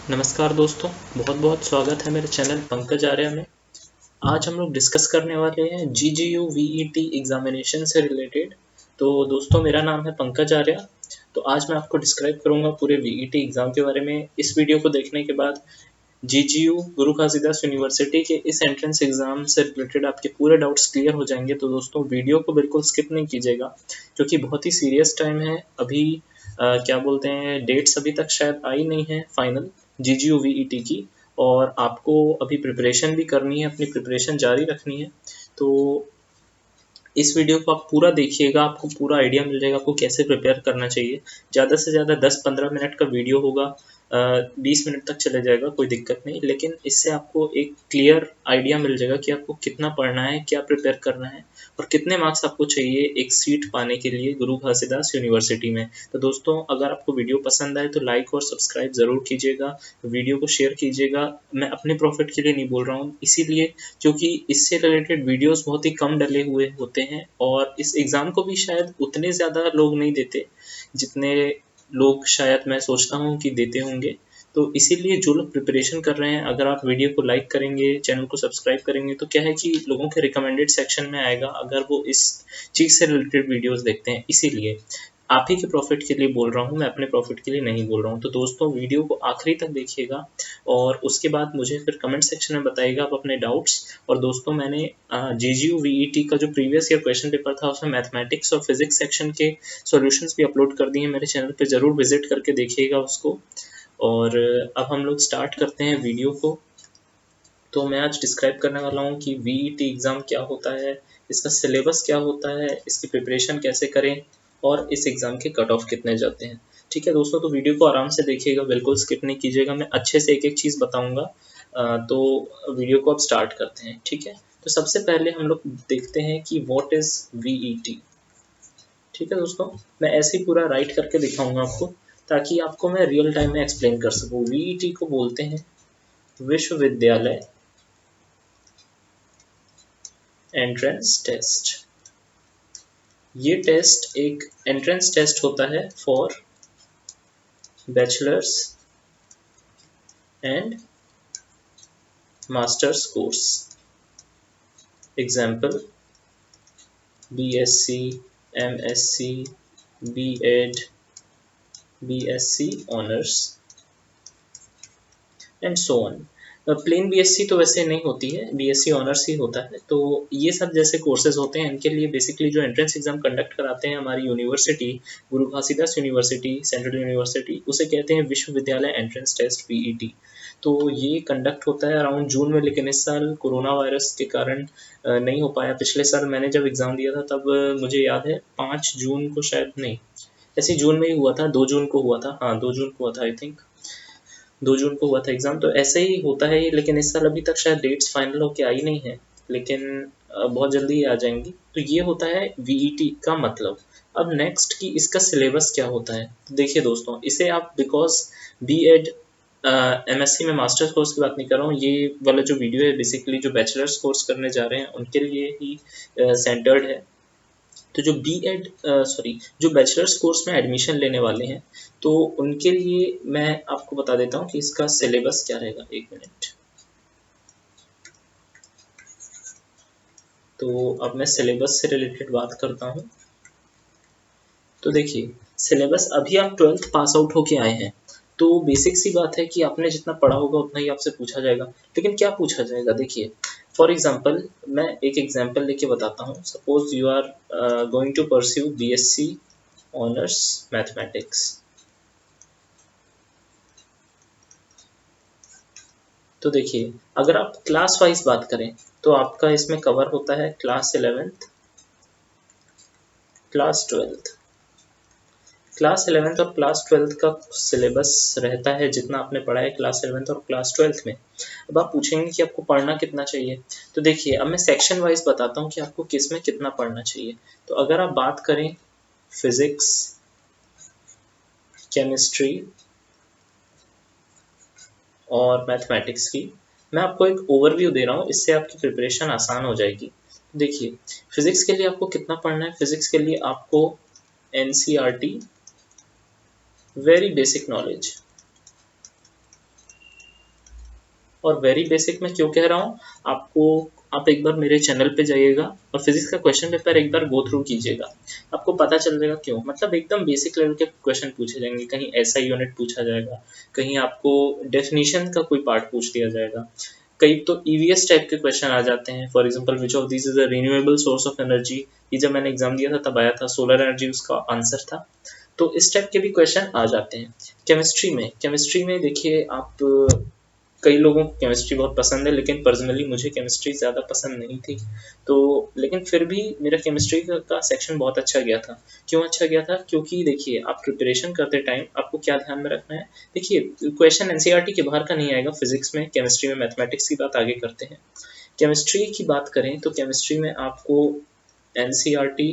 नमस्कार दोस्तों, बहुत बहुत स्वागत है मेरे चैनल पंकज आर्या में। आज हम लोग डिस्कस करने वाले हैं GGU VET एग्जामिनेशन से रिलेटेड। तो दोस्तों, मेरा नाम है पंकज आर्या। तो आज मैं आपको डिस्क्राइब करूंगा पूरे VET एग्ज़ाम के बारे में। इस वीडियो को देखने के बाद GGU गुरु घासीदास यूनिवर्सिटी के इस एंट्रेंस एग्ज़ाम से रिलेटेड आपके पूरे डाउट्स क्लियर हो जाएंगे। तो दोस्तों, वीडियो को बिल्कुल स्किप नहीं कीजिएगा, क्योंकि बहुत ही सीरियस टाइम है अभी। क्या बोलते हैं, डेट्स अभी तक शायद आई नहीं है फाइनल GGU VET की, और आपको अभी प्रिपरेशन भी करनी है, अपनी प्रिपरेशन जारी रखनी है। तो इस वीडियो को आप पूरा देखिएगा, आपको पूरा आइडिया मिल जाएगा आपको कैसे प्रिपेयर करना चाहिए। ज़्यादा से ज़्यादा 10-15 मिनट का वीडियो होगा, 20 मिनट तक चले जाएगा, कोई दिक्कत नहीं। लेकिन इससे आपको एक क्लियर आइडिया मिल जाएगा कि आपको कितना पढ़ना है, क्या प्रिपेयर करना है, और कितने मार्क्स आपको चाहिए एक सीट पाने के लिए गुरु घासीदास यूनिवर्सिटी में। तो दोस्तों, अगर आपको वीडियो पसंद आए तो लाइक और सब्सक्राइब ज़रूर कीजिएगा, वीडियो को शेयर कीजिएगा। मैं अपने प्रॉफिट के लिए नहीं बोल रहा हूँ, इसीलिए क्योंकि इससे रिलेटेड वीडियोस बहुत ही कम डले हुए होते हैं, और इस एग्ज़ाम को भी शायद उतने ज़्यादा लोग नहीं देते जितने लोग शायद मैं सोचता हूँ कि देते होंगे। तो इसीलिए जो लोग प्रिपरेशन कर रहे हैं, अगर आप वीडियो को लाइक करेंगे, चैनल को सब्सक्राइब करेंगे, तो क्या है कि लोगों के रिकमेंडेड सेक्शन में आएगा अगर वो इस चीज़ से रिलेटेड वीडियोस देखते हैं। इसीलिए आप ही के प्रॉफिट के लिए बोल रहा हूँ, मैं अपने प्रॉफिट के लिए नहीं बोल रहा हूँ। तो दोस्तों, वीडियो को आखिरी तक देखिएगा, और उसके बाद मुझे फिर कमेंट सेक्शन में बताइएगा आप अपने डाउट्स। और दोस्तों, मैंने GGU VET का जो प्रीवियस ईयर क्वेश्चन पेपर था उसमें मैथमेटिक्स और फिजिक्स सेक्शन के सॉल्यूशंस भी अपलोड कर दिए हैं मेरे चैनल पे, ज़रूर विजिट करके देखिएगा उसको। और अब हम लोग स्टार्ट करते हैं वीडियो को। तो मैं आज डिस्क्राइब करने वाला हूँ कि VET एग्ज़ाम क्या होता है, इसका सिलेबस क्या होता है, इसकी प्रिपरेशन कैसे करें, और इस एग्ज़ाम के कट ऑफ कितने जाते हैं। ठीक है दोस्तों, तो वीडियो को आराम से देखिएगा, बिल्कुल स्किप नहीं कीजिएगा, मैं अच्छे से एक एक चीज़ बताऊँगा। तो वीडियो को अब स्टार्ट करते हैं। ठीक है, तो सबसे पहले हम लोग देखते हैं कि व्हाट इज़ VET। ठीक है दोस्तों, मैं ऐसे ही पूरा राइट करके दिखाऊंगा आपको, ताकि आपको मैं रियल टाइम में एक्सप्लेन कर सकूँ। VET को बोलते हैं विश्वविद्यालय एंट्रेंस टेस्ट। ये टेस्ट एक एंट्रेंस टेस्ट होता है for bachelors and masters course. Example BSc, MSc, B.Ed, BSc honours and so on. Plain BSc तो वैसे नहीं होती है, BSc ऑनर्स ही होता है। तो ये सब जैसे कोर्सेज होते हैं, इनके लिए बेसिकली जो एंट्रेंस एग्जाम कंडक्ट कराते हैं हमारी यूनिवर्सिटी, गुरु घासीदास यूनिवर्सिटी, सेंट्रल यूनिवर्सिटी, उसे कहते हैं विश्वविद्यालय एंट्रेंस टेस्ट VET। तो ये कंडक्ट होता है अराउंड जून में, लेकिन इस साल कोरोना वायरस के कारण नहीं हो पाया। पिछले साल मैंने जब एग्ज़ाम दिया था तब मुझे याद है 5 जून को, शायद नहीं, ऐसे जून में ही हुआ था, 2 जून को हुआ था, हाँ 2 जून को हुआ था आई थिंक, 2 जून को हुआ था एग्ज़ाम। तो ऐसे ही होता है, लेकिन इस साल अभी तक शायद डेट्स फाइनल होके आई नहीं है, लेकिन बहुत जल्दी ही आ जाएंगी। तो ये होता है VET का मतलब। अब नेक्स्ट कि इसका सिलेबस क्या होता है। तो देखिए दोस्तों, इसे आप बिकॉज B.Ed MSc में मास्टर्स कोर्स की बात नहीं कर रहा हूँ, ये वाला जो वीडियो है बेसिकली जो बैचलर्स कोर्स करने जा रहे हैं उनके लिए ही सेंटर्ड है। तो जो जो बैचलर्स कोर्स में एडमिशन लेने वाले हैं, तो उनके लिए मैं आपको बता देता हूँ कि इसका सिलेबस क्या रहेगा। एक मिनट, तो अब मैं सिलेबस से रिलेटेड बात करता हूँ। तो देखिए, सिलेबस अभी आप 12th पास आउट होके आए हैं, तो बेसिक सी बात है कि आपने जितना पढ़ा होगा उतना ही आपसे पूछा जाएगा। लेकिन क्या पूछा जाएगा, देखिए फॉर एग्जाम्पल मैं एक एग्जाम्पल लेके बताता हूँ। Suppose you are going to pursue BSc honours mathematics. तो देखिए, अगर आप क्लास वाइज बात करें तो आपका इसमें कवर होता है class 11th, class 12th। Class 11th और क्लास 12th का सिलेबस रहता है जितना आपने पढ़ा है क्लास 11th और क्लास 12th में। अब आप पूछेंगे कि आपको पढ़ना कितना चाहिए, तो देखिए अब मैं सेक्शन वाइज बताता हूँ कि आपको किस में कितना पढ़ना चाहिए। तो अगर आप बात करें फिजिक्स, केमिस्ट्री और मैथमेटिक्स की, मैं आपको एक ओवरव्यू दे रहा हूँ, इससे आपकी प्रिपरेशन आसान हो जाएगी। देखिए, फिजिक्स के लिए आपको कितना पढ़ना है। फिजिक्स के लिए आपको NCERT, वेरी बेसिक नॉलेज, और वेरी बेसिक मैं क्यों कह रहा हूँ, आप एक बार मेरे चैनल पे जाइएगा और फिजिक्स का क्वेश्चन पेपर एक बार गो थ्रू कीजिएगा, आपको पता चल जाएगा क्यों। मतलब एकदम बेसिक लेवल के क्वेश्चन पूछे जाएंगे, कहीं ऐसा यूनिट पूछा जाएगा, कहीं आपको डेफिनेशन का कोई पार्ट पूछ दिया जाएगा, कई तो ईवीएस टाइप के क्वेश्चन आ जाते हैं। For example which of this is a renewable source of energy, ये जब मैंने एग्जाम दिया था तब आया था, सोलर एनर्जी उसका आंसर था। तो इस टाइप के भी क्वेश्चन आ जाते हैं। केमिस्ट्री में देखिए आप, कई लोगों को केमिस्ट्री बहुत पसंद है, लेकिन पर्सनली मुझे केमिस्ट्री ज़्यादा पसंद नहीं थी। तो लेकिन फिर भी मेरा केमिस्ट्री का सेक्शन बहुत अच्छा गया था। क्यों अच्छा गया था? क्योंकि देखिए आप प्रिपरेशन करते टाइम आपको क्या ध्यान में रखना है। देखिए क्वेश्चन एनसीईआरटी के बाहर का नहीं आएगा फिजिक्स में, केमिस्ट्री में, मैथमेटिक्स की बात आगे करते हैं। केमिस्ट्री की बात करें तो केमिस्ट्री में आपको एनसीईआरटी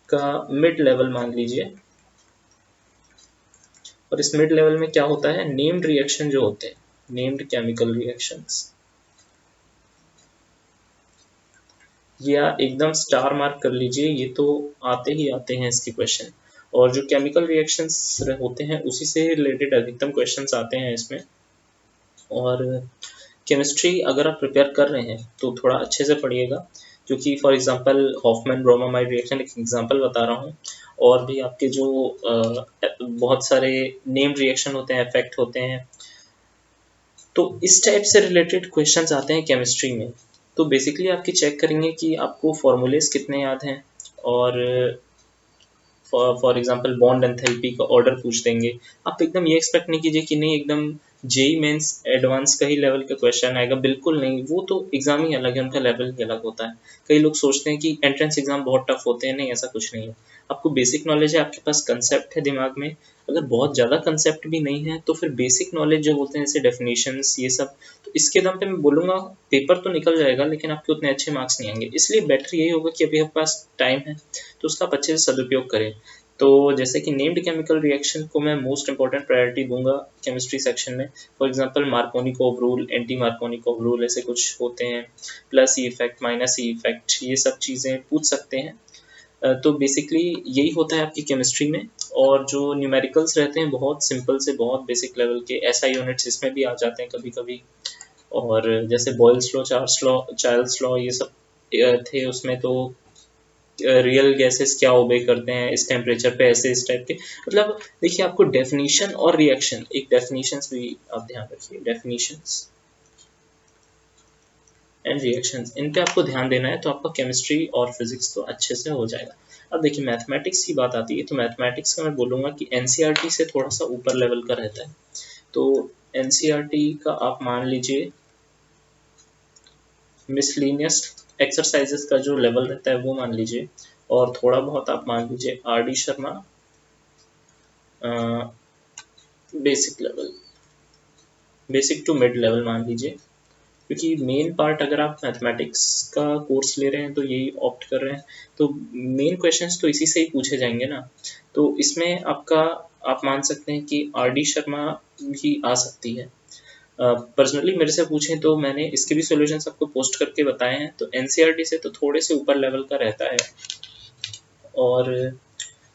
का मिड लेवल मान लीजिए, और इस मिड लेवल में क्या होता है, नेम्ड रिएक्शन जो होते हैं, नेम्ड केमिकल रिएक्शंस, या एकदम स्टार मार्क कर लीजिए, ये तो आते ही आते हैं इसके क्वेश्चन। और जो केमिकल रिएक्शंस होते हैं उसी से रिलेटेड अधिकतम क्वेश्चंस आते हैं इसमें। और केमिस्ट्री अगर आप प्रिपेयर कर रहे हैं तो थोड़ा अच्छे से पढ़िएगा, क्योंकि for example Hofmann bromamide reaction एक एग्जांपल बता रहा हूँ, और भी आपके जो बहुत सारे नेम्ड रिएक्शन होते हैं, इफेक्ट होते हैं, तो इस टाइप से रिलेटेड क्वेश्चंस आते हैं केमिस्ट्री में। तो बेसिकली आपकी चेक करेंगे कि आपको फॉर्मूलेस कितने याद हैं, और फॉर एग्जांपल बॉन्ड एंथैल्पी का ऑर्डर पूछ देंगे। आप एकदम ये एक्सपेक्ट नहीं कीजिए कि नहीं एकदम जेई मेंस एडवांस का ही लेवल का क्वेश्चन आएगा, बिल्कुल नहीं, वो तो एग्जाम ही अलग है, उनका लेवल ही अलग होता है। कई लोग सोचते हैं कि एंट्रेंस एग्जाम बहुत टफ होते हैं, नहीं ऐसा कुछ नहीं है। आपको बेसिक नॉलेज है, आपके पास कंसेप्ट है दिमाग में, अगर बहुत ज़्यादा कंसेप्ट भी नहीं है तो फिर बेसिक नॉलेज जो होते हैं जैसे डेफिनेशंस ये सब, तो इसके दम पे मैं बोलूँगा पेपर तो निकल जाएगा, लेकिन आपके उतने अच्छे मार्क्स नहीं आएंगे। इसलिए बेटर यही होगा कि अभी आपके पास टाइम है तो उसका आप अच्छे से सदुपयोग करें। तो जैसे कि नेम्ड केमिकल रिएक्शन को मैं मोस्ट इंपॉर्टेंट प्रायोरिटी दूंगा केमिस्ट्री सेक्शन में। For example Markovnikov rule, anti Markovnikov rule, ऐसे कुछ होते हैं, plus E effect, minus E effect, ये सब चीज़ें पूछ सकते हैं। तो बेसिकली यही होता है आपकी केमिस्ट्री में। और जो न्यूमेरिकल्स रहते हैं बहुत सिंपल से बहुत बेसिक लेवल के, एसआई यूनिट्स इसमें भी आ जाते हैं कभी कभी। और जैसे बॉयल्स लॉ, चार्ल्स लॉ, ये सब थे उसमें। तो रियल गैसेस क्या ओबे करते हैं इस टेम्परेचर पे, ऐसे इस टाइप के। मतलब देखिए आपको डेफिनेशन और रिएक्शन, एक डेफिनेशंस भी आप ध्यान रखिए, डेफिनेशंस एंड रिएक्शंस, इन पे आपको ध्यान देना है, तो आपका केमिस्ट्री और फिजिक्स तो अच्छे से हो जाएगा। अब देखिए मैथमेटिक्स की बात आती है, तो मैथमेटिक्स का मैं बोलूँगा कि एनसीईआरटी से थोड़ा सा ऊपर लेवल का रहता है। तो एनसीईआरटी का आप मान लीजिए मिसलिनियस एक्सरसाइजेस का जो लेवल रहता है वो मान लीजिए, और थोड़ा बहुत आप मान लीजिए R D Sharma basic level, basic to mid level मान लीजिए। क्योंकि मेन पार्ट अगर आप मैथमेटिक्स का कोर्स ले रहे हैं तो यही ऑप्ट कर रहे हैं, तो मेन क्वेश्चंस तो इसी से ही पूछे जाएंगे ना। तो इसमें आपका आप मान सकते हैं कि आर डी शर्मा भी आ सकती है। पर्सनली मेरे से पूछें तो मैंने इसके भी सॉल्यूशंस आपको पोस्ट करके बताए हैं। तो एनसीईआरटी से तो थोड़े से ऊपर लेवल का रहता है, और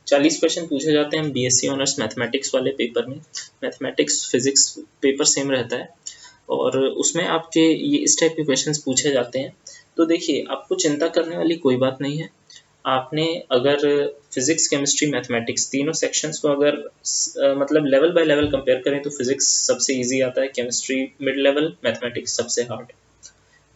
40 क्वेश्चन पूछे जाते हैं बीएससी ऑनर्स मैथमेटिक्स वाले पेपर में। मैथमेटिक्स फिजिक्स पेपर सेम रहता है, और उसमें आपके ये इस टाइप के क्वेश्चंस पूछे जाते हैं। तो देखिए आपको चिंता करने वाली कोई बात नहीं है। आपने अगर फिजिक्स, केमिस्ट्री, मैथमेटिक्स तीनों सेक्शंस को अगर मतलब लेवल बाय लेवल कंपेयर करें तो फिजिक्स सबसे इजी आता है, केमिस्ट्री मिड लेवल, मैथमेटिक्स सबसे हार्ड।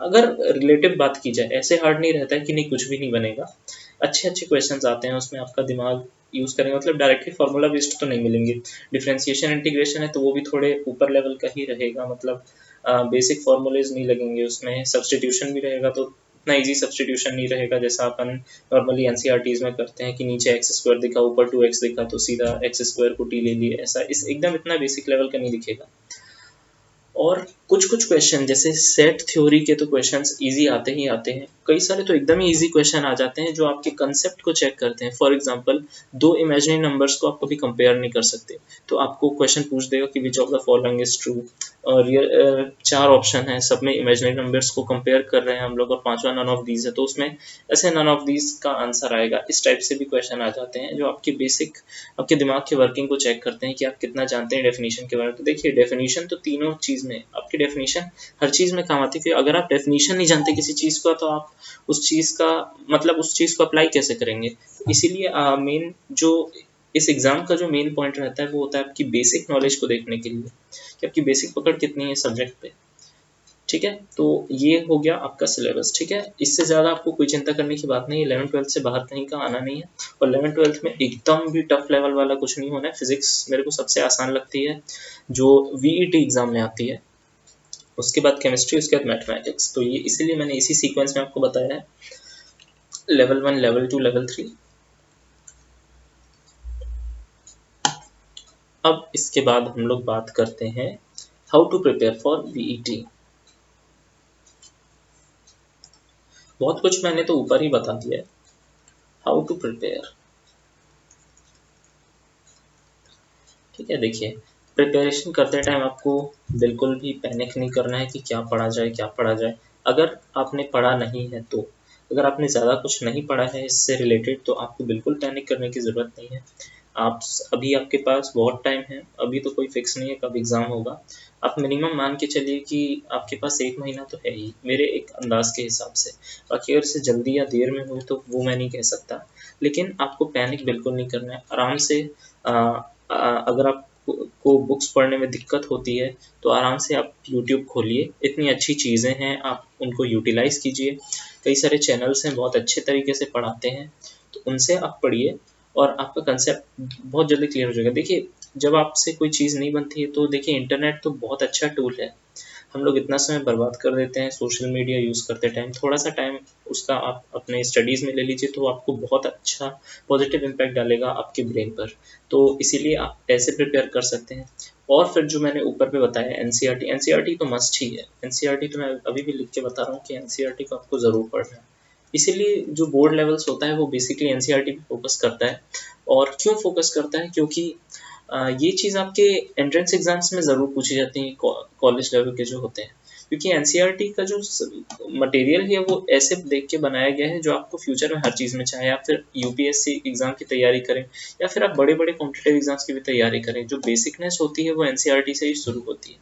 अगर रिलेटिव बात की जाए, ऐसे हार्ड नहीं रहता है कि नहीं कुछ भी नहीं बनेगा। अच्छे अच्छे क्वेश्चंस आते हैं उसमें, आपका दिमाग यूज़ करेंगे, मतलब डायरेक्टली फार्मूला बेस्ड तो नहीं मिलेंगे। डिफरेंशिएशन इंटीग्रेशन है तो वो भी थोड़े ऊपर लेवल का ही रहेगा, मतलब बेसिक फार्मूलेज नहीं लगेंगे उसमें। सब्सटीट्यूशन भी रहेगा तो इतना इजी सब्सटीट्यूशन नहीं रहेगा जैसा अपन नॉर्मली एनसीईआरटीज में करते हैं कि नीचे एक्स स्क्वायर दिखा ऊपर 2x दिखा तो सीधा एक्स स्क्वायर को टी ले लिए, ऐसा इस एकदम इतना बेसिक लेवल का नहीं दिखेगा। और कुछ कुछ क्वेश्चन जैसे सेट थ्योरी के तो क्वेश्चंस इजी आते ही आते हैं, कई सारे तो एकदम ही इजी क्वेश्चन आ जाते हैं जो आपके कंसेप्ट को चेक करते हैं। फॉर एग्जांपल दो इमेजिनरी नंबर्स को आप कभी कंपेयर नहीं कर सकते, तो आपको क्वेश्चन पूछ देगा कि which of the following is true, और चार ऑप्शन है, सब में इमेजिनरी नंबर्स को कंपेयर कर रहे हैं हम लोग, और पांचवा नन ऑफ दीज है, तो उसमें ऐसे नन ऑफ दीज का आंसर आएगा। इस टाइप से भी क्वेश्चन आ जाते हैं जो आपके बेसिक, आपके दिमाग की वर्किंग को चेक करते हैं कि आप कितना जानते हैं डेफिनेशन के बारे में। तो देखिए डेफिनेशन तो तीनों चीज़ में, आपके डेफिनेशन हर चीज़ में काम आती है। अगर आप डेफिनेशन नहीं जानते किसी चीज़ का तो आप उस चीज़ का मतलब उस चीज़ को अप्लाई कैसे करेंगे। इसीलिए मेन जो इस एग्ज़ाम का जो मेन पॉइंट रहता है वो होता है आपकी बेसिक नॉलेज को देखने के लिए कि आपकी बेसिक पकड़ कितनी है सब्जेक्ट पे। ठीक है, तो ये हो गया आपका सिलेबस। ठीक है, इससे ज़्यादा आपको कोई चिंता करने की बात नहीं है। 11th-12th से बाहर कहीं का आना नहीं है और 11th-12th में एकदम भी टफ लेवल वाला कुछ नहीं होना है। फिजिक्स मेरे को सबसे आसान लगती है जो वीईटी एग्ज़ाम में आती है, उसके बाद केमिस्ट्री, उसके बाद मैथमेटिक्स। तो ये इसीलिए मैंने इसी सीक्वेंस में आपको बताया है, लेवल 1, लेवल 2, लेवल 3। अब इसके बाद हम लोग बात करते हैं हाउ टू प्रिपेयर फॉर वीईटी। बहुत कुछ मैंने तो ऊपर ही बता दिया है। हाउ टू प्रिपेयर, ठीक है। देखिए, प्रिपरेशन करते टाइम आपको बिल्कुल भी पैनिक नहीं करना है कि क्या पढ़ा जाए क्या पढ़ा जाए। अगर आपने पढ़ा नहीं है तो, अगर आपने ज़्यादा कुछ नहीं पढ़ा है इससे रिलेटेड, तो आपको बिल्कुल पैनिक करने की ज़रूरत नहीं है। आप अभी आपके पास बहुत टाइम है, अभी तो कोई फिक्स नहीं है कब एग्ज़ाम होगा। आप मिनिमम मान के चलिए कि आपके पास 1 महीना तो है ही, मेरे एक अंदाज़ के हिसाब से। बाकी अगर से जल्दी या देर में हुई तो वो मैं नहीं कह सकता, लेकिन आपको पैनिक बिल्कुल नहीं करना है। आराम से अगर आपको बुक्स पढ़ने में दिक्कत होती है तो आराम से आप यूट्यूब खोलिए, इतनी अच्छी चीज़ें हैं, आप उनको यूटिलाइज़ कीजिए। कई सारे चैनल्स हैं बहुत अच्छे तरीके से पढ़ाते हैं, तो उनसे आप पढ़िए और आपका कंसेप्ट बहुत जल्दी क्लियर हो जाएगा। देखिए, जब आपसे कोई चीज़ नहीं बनती है तो देखिए इंटरनेट तो बहुत अच्छा टूल है। हम लोग इतना समय बर्बाद कर देते हैं सोशल मीडिया यूज़ करते टाइम, थोड़ा सा टाइम उसका आप अपने स्टडीज़ में ले लीजिए तो आपको बहुत अच्छा पॉजिटिव इम्पैक्ट डालेगा आपके ब्रेन पर। तो इसीलिए आप ऐसे प्रिपेयर कर सकते हैं। और फिर जो मैंने ऊपर पे बताया एनसीईआरटी तो मस्ट ही है। एनसीईआरटी तो मैं अभी भी लिख के बता रहा हूँ कि एनसीईआरटी को आपको ज़रूर पढ़ना है। इसीलिए जो बोर्ड लेवल्स होता है वो बेसिकली एनसीईआरटी पे फोकस करता है। और क्यों फोकस करता है, क्योंकि ये चीज़ आपके एंट्रेंस एग्जाम्स में ज़रूर पूछी जाती है कॉलेज लेवल के जो होते हैं, क्योंकि एनसीईआरटी का जो मटेरियल है वो ऐसे देख के बनाया गया है जो आपको फ्यूचर में हर चीज़ में, चाहे आप फिर यूपीएससी एग्ज़ाम की तैयारी करें या फिर आप बड़े बड़े कॉम्पिटेटिव एग्जाम्स की भी तैयारी करें, जो बेसिकनेस होती है वो एनसीईआरटी से ही शुरू होती है।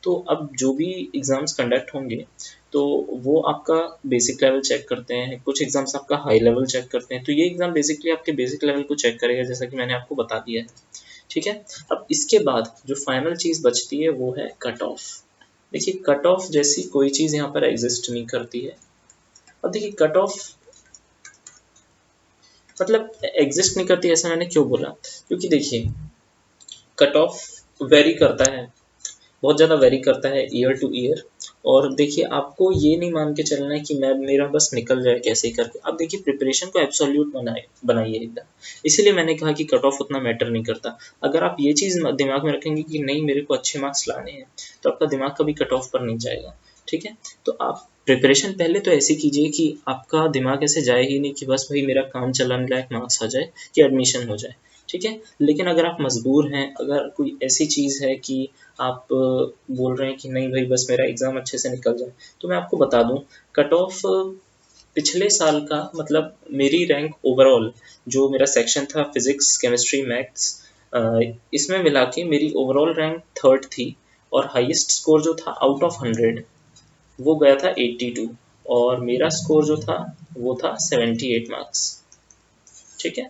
तो अब जो भी एग्ज़ाम्स कंडक्ट होंगे तो वो आपका बेसिक लेवल चेक करते हैं, कुछ एग्ज़ाम्स आपका हाई लेवल चेक करते हैं। तो ये एग्ज़ाम बेसिकली आपके बेसिक लेवल को चेक करेगा, जैसा कि मैंने आपको बता दिया है। ठीक है, अब इसके बाद जो फाइनल चीज़ बचती है वो है कट ऑफ। देखिए, कट ऑफ जैसी कोई चीज़ यहाँ पर एग्जिस्ट नहीं करती है। अब देखिए, कट ऑफ मतलब एग्जिस्ट नहीं करती, ऐसा मैंने क्यों बोला, क्योंकि देखिए कट ऑफ वेरी करता है, बहुत ज़्यादा वेरी करता है ईयर टू ईयर। और देखिए, आपको ये नहीं मान के चलना है कि मैं मेरा बस निकल जाए कैसे ही करके। अब देखिए, प्रिपरेशन को एब्सोल्यूट बनाइए एकदम। इसीलिए मैंने कहा कि कट ऑफ उतना मैटर नहीं करता। अगर आप ये चीज़ दिमाग में रखेंगे कि नहीं मेरे को अच्छे मार्क्स लाने हैं, तो आपका दिमाग कभी कट ऑफ पर नहीं जाएगा। ठीक है, तो आप प्रिपरेशन पहले तो ऐसी कीजिए कि आपका दिमाग ऐसे जाए ही नहीं कि बस भाई मेरा काम चलाने लायक मार्क्स आ जाए कि एडमिशन हो जाए। ठीक है, लेकिन अगर आप मजबूर हैं, अगर कोई ऐसी चीज़ है कि आप बोल रहे हैं कि नहीं भाई बस मेरा एग्ज़ाम अच्छे से निकल जाए, तो मैं आपको बता दूं, कट ऑफ पिछले साल का मतलब मेरी रैंक ओवरऑल, जो मेरा सेक्शन था फिजिक्स केमिस्ट्री मैथ्स, इसमें मिला के मेरी ओवरऑल रैंक 3rd थी। और हाईएस्ट स्कोर जो था आउट ऑफ 100 वो गया था 82, और मेरा स्कोर जो था वो था 78 मार्क्स। ठीक है,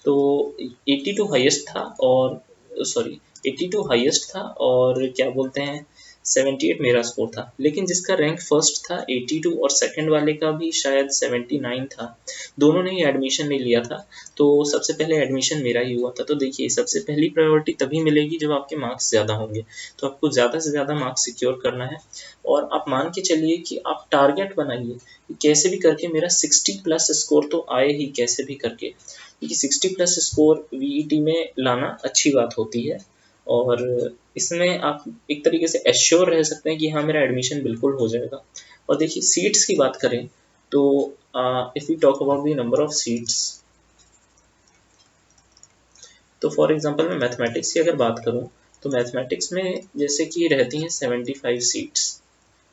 तो 82 हाईएस्ट था, और सॉरी 82 हाईएस्ट था और क्या बोलते हैं 78 मेरा स्कोर था। लेकिन जिसका रैंक फर्स्ट था 82 और सेकंड वाले का भी शायद 79 था, दोनों ने ही एडमिशन नहीं लिया था। तो सबसे पहले एडमिशन मेरा ही हुआ था। तो देखिए, सबसे पहली प्रायोरिटी तभी मिलेगी जब आपके मार्क्स ज़्यादा होंगे। तो आपको ज़्यादा से ज़्यादा मार्क्स सिक्योर करना है, और आप मान के चलिए कि आप टारगेट बनाइए कि कैसे भी करके मेरा 60+ स्कोर तो आए ही, कैसे भी करके, क्योंकि 60+ स्कोर वीईटी में लाना अच्छी बात होती है। और इसमें आप एक तरीके से एश्योर रह सकते हैं कि हाँ मेरा एडमिशन बिल्कुल हो जाएगा। और देखिए, सीट्स की बात करें तो if we talk about the number of seats, तो फॉर एग्जांपल मैं मैथमेटिक्स की अगर बात करूं तो मैथमेटिक्स में जैसे कि रहती हैं 75 सीट्स,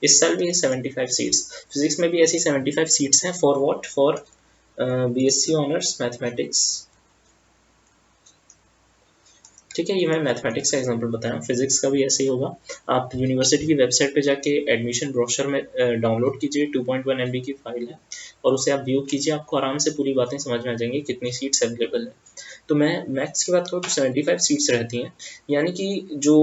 इस साल भी है 75 सीट्स। फिजिक्स में भी ऐसी 75 सीट्स हैं। For what, for BSc honours mathematics. ठीक है, ये मैं मैथमेटिक्स का एग्जांपल बताया, फिजिक्स का भी ऐसे ही होगा। आप यूनिवर्सिटी की वेबसाइट पे जाके एडमिशन ब्रोशर में डाउनलोड कीजिए, 2.1 MB की फाइल है, और उसे आप व्यू कीजिए, आपको आराम से पूरी बातें समझ में आ जाएंगी कितनी सीट्स अवेलेबल है। तो मैं मैथ्स की बात करूँ तो 75 सीट्स रहती हैं, यानी कि जो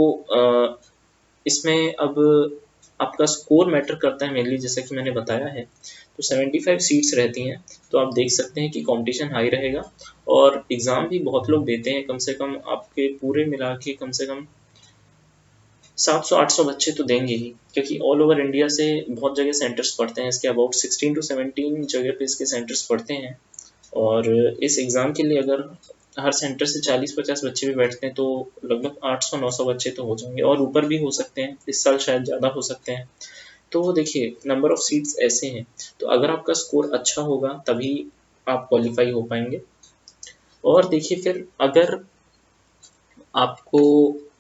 इसमें अब आपका स्कोर मैटर करता है मेनली, जैसा कि मैंने बताया है। तो 75 सीट्स रहती हैं, तो आप देख सकते हैं कि कंपटीशन हाई रहेगा, और एग्ज़ाम भी बहुत लोग देते हैं, कम से कम आपके पूरे मिला के कम से कम 700-800 बच्चे तो देंगे ही, क्योंकि ऑल ओवर इंडिया से बहुत जगह सेंटर्स पढ़ते हैं इसके, अबाउट 16 to 17 जगह पे इसके सेंटर्स पढ़ते हैं। और इस एग्ज़ाम के लिए अगर हर सेंटर से 40-50 बच्चे भी बैठते हैं तो लगभग 800-900 बच्चे तो हो जाएंगे, और ऊपर भी हो सकते हैं, इस साल शायद ज़्यादा हो सकते हैं। तो देखिए नंबर ऑफ़ सीट्स ऐसे हैं, तो अगर आपका स्कोर अच्छा होगा तभी आप क्वालिफाई हो पाएंगे। और देखिए फिर अगर आपको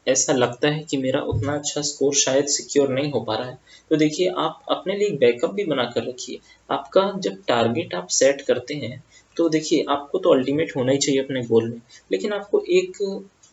ऐसा लगता है कि मेरा उतना अच्छा स्कोर शायद सिक्योर नहीं हो पा रहा है, तो देखिए आप अपने लिए एक बैकअप भी बना कर रखिए। आपका जब टारगेट आप सेट करते हैं तो देखिए आपको तो अल्टीमेट होना ही चाहिए अपने गोल में, लेकिन आपको एक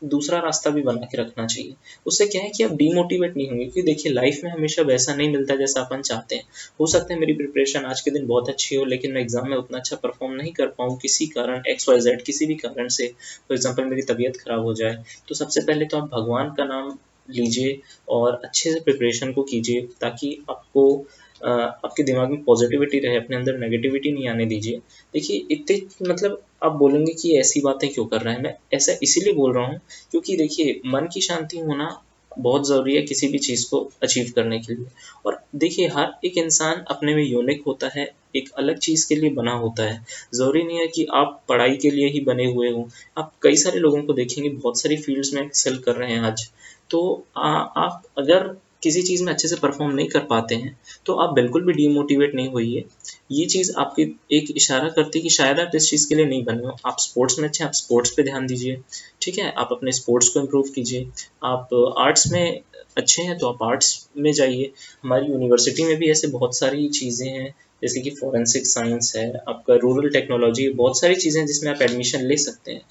दूसरा रास्ता भी बना के रखना चाहिए। उससे क्या है कि आप डीमोटिवेट नहीं होंगे, क्योंकि देखिए लाइफ में हमेशा वैसा नहीं मिलता जैसा अपन चाहते हैं। हो सकता है मेरी प्रिपरेशन आज के दिन बहुत अच्छी हो, लेकिन मैं एग्जाम में उतना अच्छा परफॉर्म नहीं कर पाऊँ किसी कारण, XYZ किसी भी कारण से। फॉर एग्जाम्पल मेरी तबीयत खराब हो जाए, तो सबसे पहले तो आप भगवान का नाम लीजिए और अच्छे से प्रिपरेशन को कीजिए, ताकि आपको आपके दिमाग में पॉजिटिविटी रहे, अपने अंदर नेगेटिविटी नहीं आने दीजिए। देखिए इतने मतलब आप बोलेंगे कि ऐसी बातें क्यों कर रहा है, मैं ऐसा इसीलिए बोल रहा हूँ क्योंकि देखिए मन की शांति होना बहुत ज़रूरी है किसी भी चीज़ को अचीव करने के लिए। और देखिए हर एक इंसान अपने में यूनिक होता है, एक अलग चीज़ के लिए बना होता है। ज़रूरी नहीं है कि आप पढ़ाई के लिए ही बने हुए हों। आप कई सारे लोगों को देखेंगे बहुत सारी फील्ड्स में एक्सेल कर रहे हैं आज। तो आप अगर किसी चीज़ में अच्छे से परफॉर्म नहीं कर पाते हैं तो आप बिल्कुल भी डीमोटिवेट नहीं होइए। ये चीज़ आपकी एक इशारा करती है कि शायद आप इस चीज़ के लिए नहीं बने हो। आप स्पोर्ट्स में अच्छे हैं, आप स्पोर्ट्स पे ध्यान दीजिए, ठीक है? आप अपने स्पोर्ट्स को इम्प्रूव कीजिए। आप आर्ट्स में अच्छे हैं तो आप आर्ट्स में जाइए। हमारी यूनिवर्सिटी में भी ऐसे बहुत सारी चीज़ें हैं, जैसे कि फॉरेंसिक साइंस है, आपका रूरल टेक्नोलॉजी, बहुत सारी चीज़ें हैं जिसमें आप एडमिशन ले सकते हैं।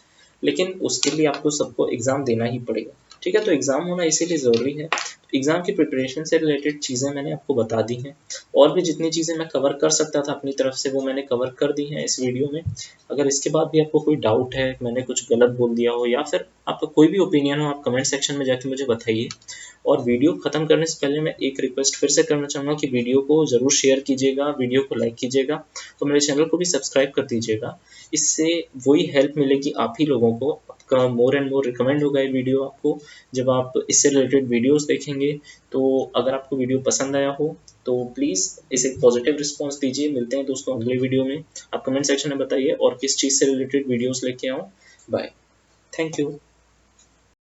लेकिन उसके लिए आपको सबको एग्ज़ाम देना ही पड़ेगा, ठीक है? तो एग्ज़ाम होना इसीलिए ज़रूरी है। एग्ज़ाम की प्रिपरेशन से रिलेटेड चीज़ें मैंने आपको बता दी हैं, और भी जितनी चीज़ें मैं कवर कर सकता था अपनी तरफ से वो मैंने कवर कर दी हैं इस वीडियो में। अगर इसके बाद भी आपको कोई डाउट है, मैंने कुछ गलत बोल दिया हो, या फिर आपका कोई भी ओपिनियन हो, आप कमेंट सेक्शन में जाके मुझे बताइए। और वीडियो ख़त्म करने से पहले मैं एक रिक्वेस्ट फिर से करना चाहूँगा कि वीडियो को ज़रूर शेयर कीजिएगा, वीडियो को लाइक कीजिएगा, तो मेरे चैनल को भी सब्सक्राइब कर दीजिएगा। इससे वही हेल्प मिलेगी आप ही लोगों को, आपका मोर एंड मोर रिकमेंड होगा ये वीडियो आपको, जब आप इससे रिलेटेड वीडियोस देखेंगे। तो अगर आपको वीडियो पसंद आया हो तो प्लीज़ इसे पॉजिटिव रिस्पॉन्स दीजिए। मिलते हैं दोस्तों अगले वीडियो में। आप कमेंट सेक्शन में बताइए और किस चीज़ से रिलेटेड वीडियोस लेके आऊँ। Bye, thank you.